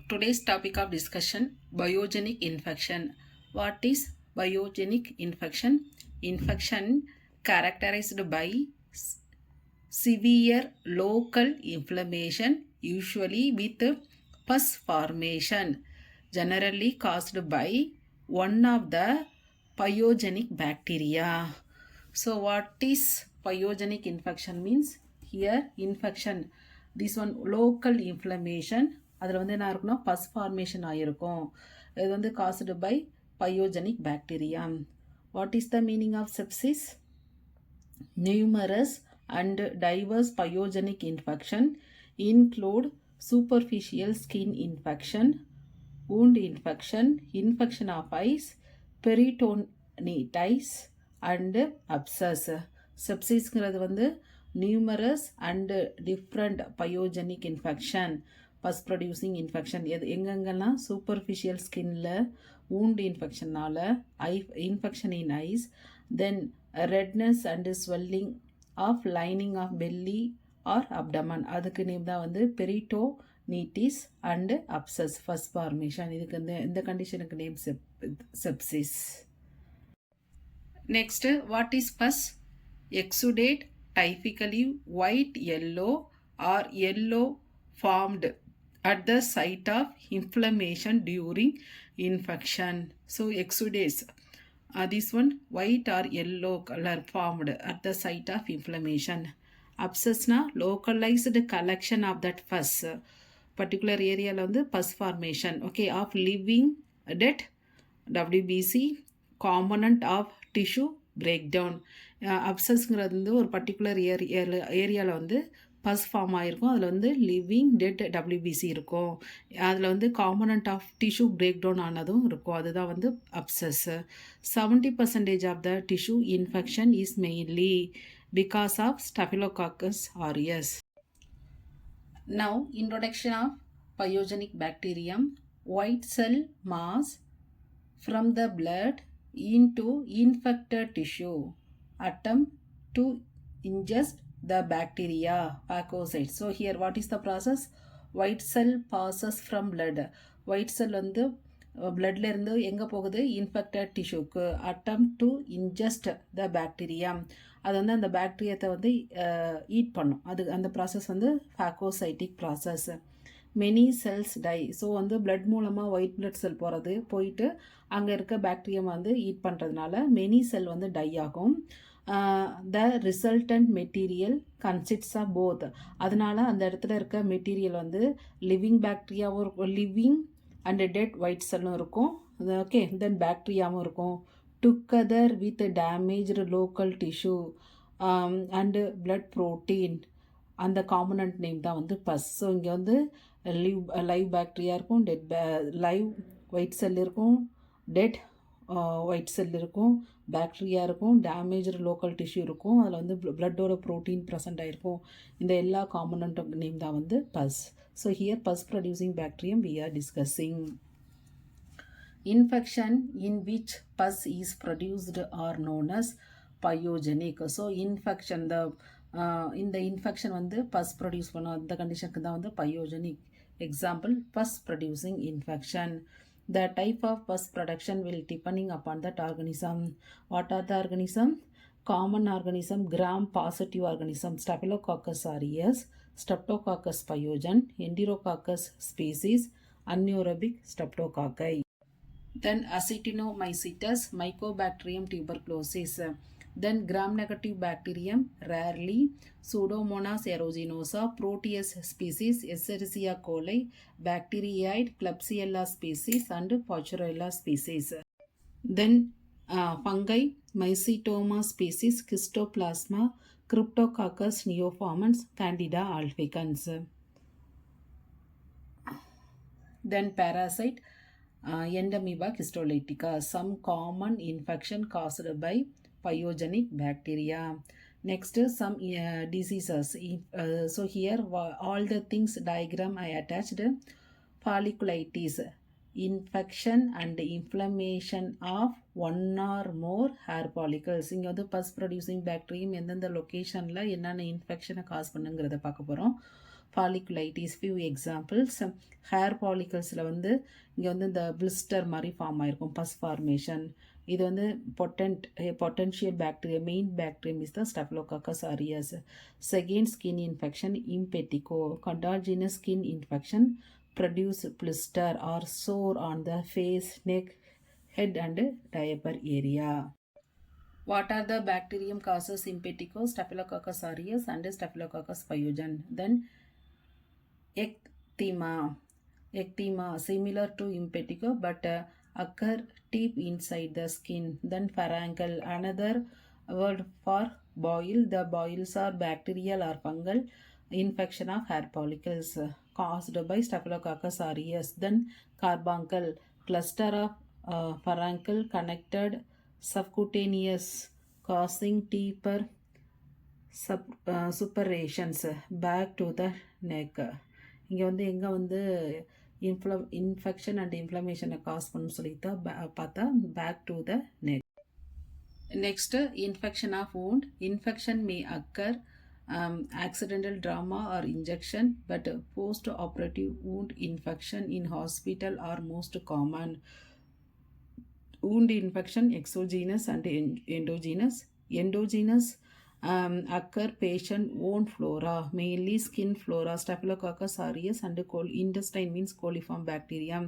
Today's topic of discussion, biogenic infection. What is biogenic infection? Infection characterized by severe local inflammation, usually with pus formation, generally caused by one of the pyogenic bacteria. So what is pyogenic infection means? Here infection, this one local inflammation, அதில் வந்து என்ன இருக்குன்னா bus formation ஆகிருக்கும். இது வந்து caused by pyogenic bacteria. What is the meaning of sepsis? Numerous and diverse pyogenic infection include superficial skin infection, wound infection, infection of eyes, peritonitis and abscess. செப்சிஸ்ங்கிறது வந்து numerous and different pyogenic infection, pus producing infection. எங்கெங்கெல்லாம் superficial ஸ்கின்ல wound இன்ஃபெக்ஷனால், infection in eyes, then redness and swelling of lining of belly or abdomen, அதுக்கு name தான் வந்து peritonitis and அப்சஸ், first formation. இதுக்கு இந்த கண்டிஷனுக்கு name sepsis. Next, what is bus? Exudate typically white yellow or yellow formed at the site of inflammation during infection. So exudates, this one white or yellow color formed at the site of inflammation. Abscess na localized collection of that pus, particular area la வந்து pus formation, okay, of living dead WBC, component of tissue breakdown. அப்சஸ்ங்கிறது வந்து ஒரு particular ஏரியாவில் வந்து bus form ஆகிருக்கும். அதில் வந்து living dead WBC இருக்கும். அதில் வந்து component of tissue break down ஆனதும் இருக்கும். அதுதான் வந்து abscess. 70% of the tissue infection is mainly because of staphylococcus aureus. Now introduction of pyogenic bacterium. White cell mass from the blood into infected tissue attempt to ingest the bacteria phagocytes. So here what is the process? White cell passes from blood. White cell வந்து bloodல இருந்து எங்கே போகுது? infected tissueக்கு. attempt to ingest the bacteria, அது வந்து அந்த பாக்டீரியாத்தை வந்து eat பண்ணும். அது அந்த ப்ராசஸ் வந்து phagocytic process. Many cells die. So வந்து பிளட் மூலமாக ஒயிட் பிளட் செல் போயிட்டு அங்கே இருக்க பாக்டீரியா வந்து ஈட் பண்ணுறதுனால மெனி செல் வந்து டை ஆகும். The resultant material consists of both. அதனால அந்த இடத்துல இருக்க மெட்டீரியல் வந்து லிவிங் பாக்டீரியாவும் இருக்கும், லிவிங் அண்ட் டெட் ஒயிட் செல்லும் இருக்கும், ஓகே, தென் பாக்டீரியாவும் இருக்கும். Together with damaged local tissue and blood protein, அந்த காம்பனண்ட் நேம் தான் வந்து பஸ். ஸோ இங்கே வந்து லைவ் பாக்டீரியா இருக்கும், டெட் லைவ் ஒயிட் செல் இருக்கும், டெட் ஒயிட் செல் இருக்கும், பாக்டீரியா இருக்கும், டேமேஜ்டு லோக்கல் டிஷ்யூ இருக்கும், அதில் வந்து பிளட்டோட ப்ரோட்டீன் ப்ரெசென்ட் ஆகிருக்கும். இந்த எல்லா காம்பனண்ட் நேம் தான் வந்து pus. So here pus producing bacterium we are discussing. Infection in which pus is produced are known as pyogenic. So infection, இந்த இன்ஃபெக்ஷன் வந்து பஸ் ப்ரொடியூஸ் பண்ணும், அந்த கண்டிஷனுக்கு தான் வந்து pyogenic. Example, pus producing infection. The type of pus production will depending upon that organism. What are the organism? Common organism, gram-positive organism, Staphylococcus aureus, Streptococcus pyogen, Enterococcus species, anaerobic streptococci. Then Actinomycetes, Mycobacterium tuberculosis. Then gram-negative bacterium, rarely Pseudomonas aeruginosa, Proteus species, Escherichia coli, Bacteroid, Klebsiella species and Pasteurella species. Then fungi, Mycetoma species, Schistoplasma, Cryptococcus neoformans, Candida albicans. Then parasite, Endemoeba histolytica, some common infection caused by pyogenic bacteria. Next, some diseases. So here all the things diagram I attached. Folliculitis, infection and inflammation of one or more hair follicles. இங்கே வந்து bus producing bacterium எந்தெந்த லொக்கேஷனில் என்னென்ன இன்ஃபெக்ஷனை cos பண்ணுங்கிறத பார்க்க போகிறோம். folliculitis. Few examples. Hair பாலிகல்ஸில் வந்து இங்கே வந்து இந்த பிளிஸ்டர் மாதிரி ஃபார்ம் ஆகிருக்கும், பஸ் ஃபார்மேஷன். இது வந்து potential bacteria. Main bacterium is the staphylococcus aureus. Second, skin infection impetigo. Contagious skin infection produce blister or sore on the face, neck, head and diaper area. What are the bacterium causes impetigo? Staphylococcus aureus and Staphylococcus pyogenes. Then ecthyma similar to impetigo but occur deep inside the skin. Then pharyngeal, another word for boil. The boils are bacterial or fungal infection of hair follicles caused by Staphylococcus aureus. Then carbuncle, cluster of pharyngeal connected subcutaneous causing deeper suppurations back to the neck. இங்கே வந்து எங்கே வந்து infection and இன்ஃப்ளமேஷனை cos பண்ணு சொல்லிட்டு பார்த்தா back to the neck. Next, infection of wound. Infection may occur accidental trauma or injection, but post-operative wound infection in hospital are most common. Wound infection exogenous and endogenous. Endogenous occur patient own flora, mainly skin flora, Staphylococcus aureus and intestine means coliform bacterium.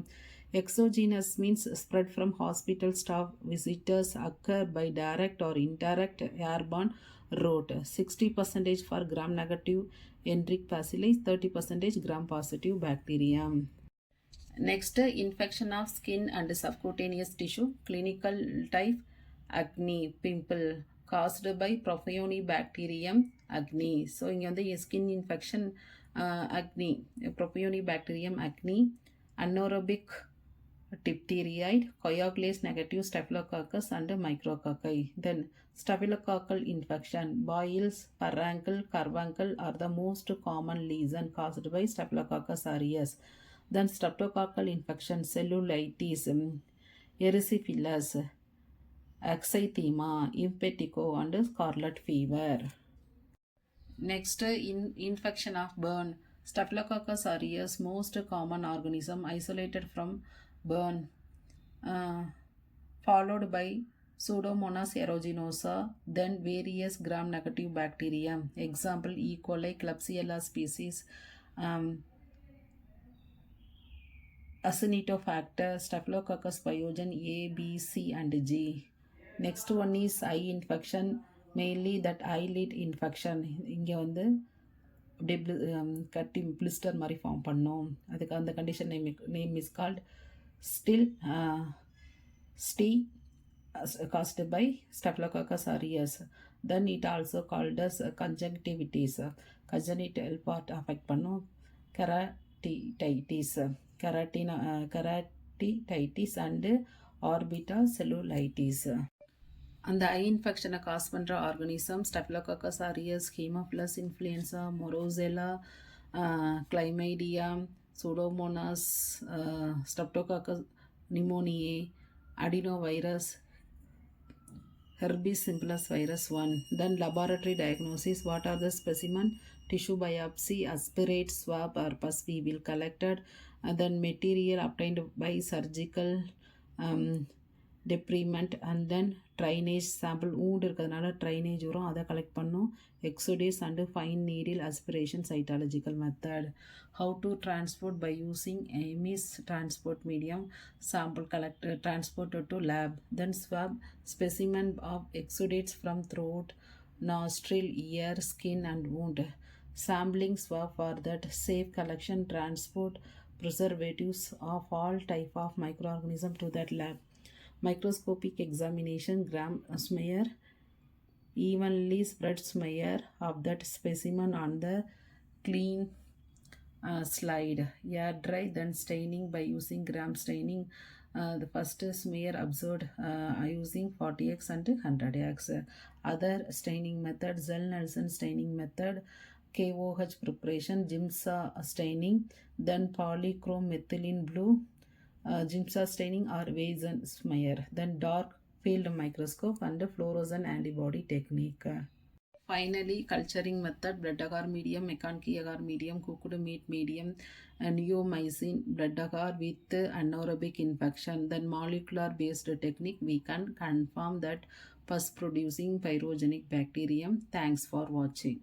Exogenous means spread from hospital staff visitors, occur by direct or indirect airborne route. 60% for gram-negative enteric bacilli, 30% gram-positive bacterium. Next, infection of skin and subcutaneous tissue. Clinical type, acne, pimple caused by Propionibacterium acne. So இங்கே வந்து skin infection, acne, Propionibacterium acne. Anaerobic diphtheria, coagulase negative Staphylococcus and micrococci. Then staphylococcal infection, boils, pharyngeal, carbuncle are the most common lesion caused by Staphylococcus aureus. Then streptococcal infection, cellulitis, erysipelas, excythema, impetigo and scarlet fever. Next, infection of burn. Staphylococcus aureus, most common organism isolated from burn, followed by Pseudomonas aeruginosa, then various gram-negative bacteria. Example, E. coli, Klebsiella species, Acinetobacter, Staphylococcus pyogenes A, B, C and G. Next one is eye infection, mainly that eyelid infection. இங்கே வந்து அப்படியே கட்டி blister மாதிரி form பண்ணோம். அதுக்கு அந்த condition name is called STI caused by Staphylococcus aureus. Then it also called as conjunctivitis. Congenital part affect பண்ணும். Keratitis and orbitocellulitis. அந்த ஐ இன்ஃபெக்ஷனை காஸ் பண்ணுற organism staphylococcus aureus, haemophilus influenzae, moraxella, chlamydia, pseudomonas, streptococcus pneumoniae, adenovirus, herpes simplex virus 1. Then laboratory diagnosis. What are the specimen? Tissue biopsy, aspirate, swab or pus we will collected, and then material obtained by surgical debridement, and then drainage sample. wound இருக்கிறதுனால drainage வரும், அதை collect பண்ணும். exudates and fine needle aspiration cytological method. How to transport? by using AMIS transport medium, sample collected transported to lab. Then swab specimen of exudates from throat, nostril, ear, skin and wound. Sampling swab for that. Safe collection, transport, preservatives of all type of microorganism to that lab. Microscopic examination, gram smear, evenly spread smear of that specimen on the clean slide. Air dry, then staining by using gram staining. The first smear observed using 40x and 100x. Other staining method, Zell-Nelson staining method, KOH preparation, Giemsa staining, then polychrome methylene blue, Giemsa staining or Weizen smear, then dark field microscope and fluorescent antibody technique. Finally, culturing method, blood agar medium, McConkey agar medium, cooked meat medium, neomycin blood agar with anaerobic infection. Then molecular based technique, we can confirm that pus producing pyrogenic bacterium. Thanks for watching.